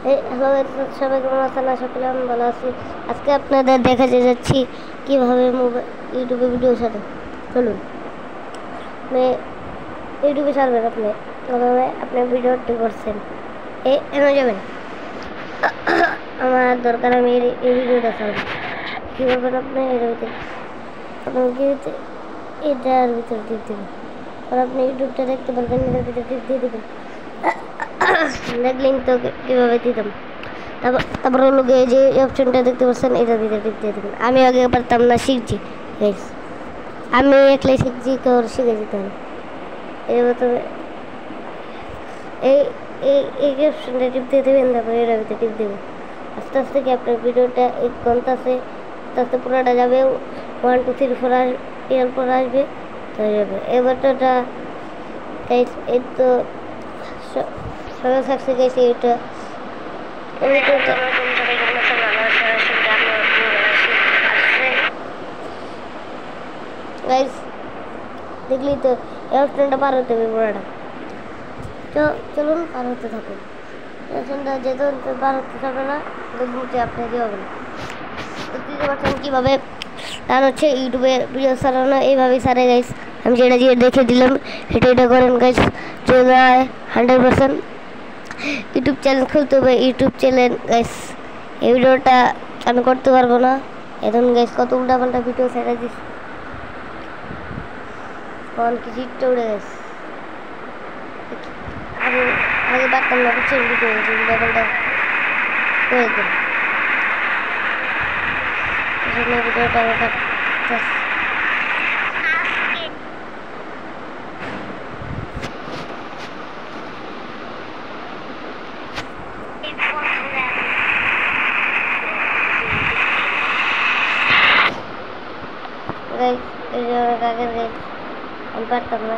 Hello সবাই কেমন আছেন? আশা করি আমি ভালো আছি। আজকে আপনাদের দেখাতে যাচ্ছি কীভাবে ইউটিউবে ভিডিও ছাড়েন। চলুন, ইউটিউবে ছাড়বেন। প্রথমে আপনি ভিডিওটি করছেন, এনে যাবেন। আমার দরকার, আমি এই ভিডিওটা ছাড়বো। কী করবেন? আপনি এর ভিতরে এটার ভিতরে টিপ দেবেন। আর আপনি ইউটিউবটা দেখতে পারবেন, এটার ভিতরে টিপ দিয়ে দেবেন। লিঙ্ক তো কীভাবে দিতাম। তারপর হলো যে অপশনটা দেখতে পাচ্ছেন, এটার ভিতরে টিপ দিয়ে দেবেন। আমি আগে পারতাম না, শিখছি গাইস। আমি একলাই শিখছি, কেউ শিখে যেতে হবে। এবার তবে এই অপশনটা টিপ দিয়ে দেবেন। তারপরে এটার ভিতরে টিপ দেবেন। আস্তে আস্তে কি আপনার ভিডিওটা এক ঘন্টা আছে, আস্তে আস্তে পুরোটা যাবে। 1 2 3 4 এরপর আসবে, তো যাবে। এবারটা গাইস, এই তো সবাই থাকছে গেছে। এটা গাইস দেখলি তো, এই অপশনটা পার হতে হবে পুরোটা। তো চলুন, পার হতে থাকুন। অপশনটা যেতে পার হতে থাকবে না, বুঝতে আপনাকে হবে না। বুঝতে পারছেন কীভাবে আর হচ্ছে ইউটিউবে ভিডিও ছাড়ানো? এইভাবেই ছাড়ে গাইস। আমি যেটা দেখে দিলাম, এটা করেন গাইস। চলে 100% ইউটিউব চ্যানেল খুলতে হবে। ইউটিউব চ্যানেল গাইস, এই ভিডিওটা আমি করতে পারবো না এখন গাইস। কত উল্টাপাল্টা ভিডিও ছেড়ে দিস, কোন কিছু উড়ে গেছে। আমি আগে পারতাম না, বুঝছেন? ভিডিও উল্টাপাল্টা করে দিন। ভিডিওটা আমি কাটতেছি। আমি পারতাম না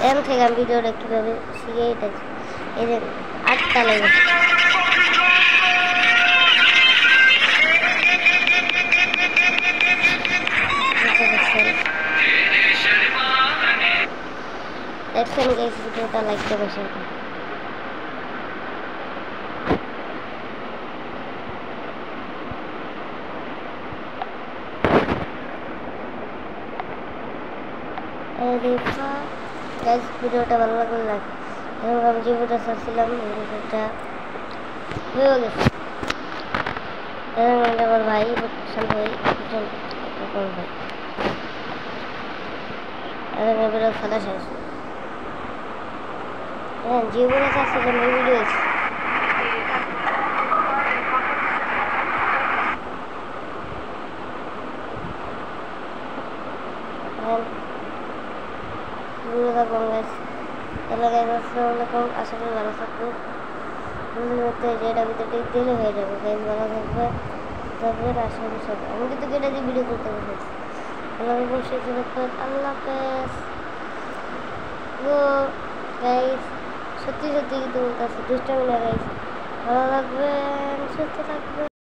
এম থেকে আমি ভিডিওটা কীভাবে শিখে এটা এই যে 8টা লেগে দেখছেন গাইস। ভিডিওটা লাইক করে শেয়ার করুন। গাইস ভিডিওটা ভালো লাগলে লাইক। এবং আমি যে ভিডিওটা ছাড়ছিলাম, ভিডিওটা হয়ে গেছে। আমার ভাই ভাই ভিডিও খেলা শেষ। হ্যাঁ, যে ভিডিও ছাড়ছিলাম এই ভিডিও আশা করি ভালো থাকবে। যেটা ভিতরে টিপ দিলে হয়ে যাবে গাইস। ভালো থাকবে, আশা করি সব। আমি কিন্তু এটা দিয়ে ভিডিও করতে বসেছি। অবশ্যই আল্লাহ হাফেজ গো গাইস। সত্যি কিন্তু বলতে আছে, দুষ্টামি না গাইস। ভালো থাকবেন, সুস্থ থাকবেন।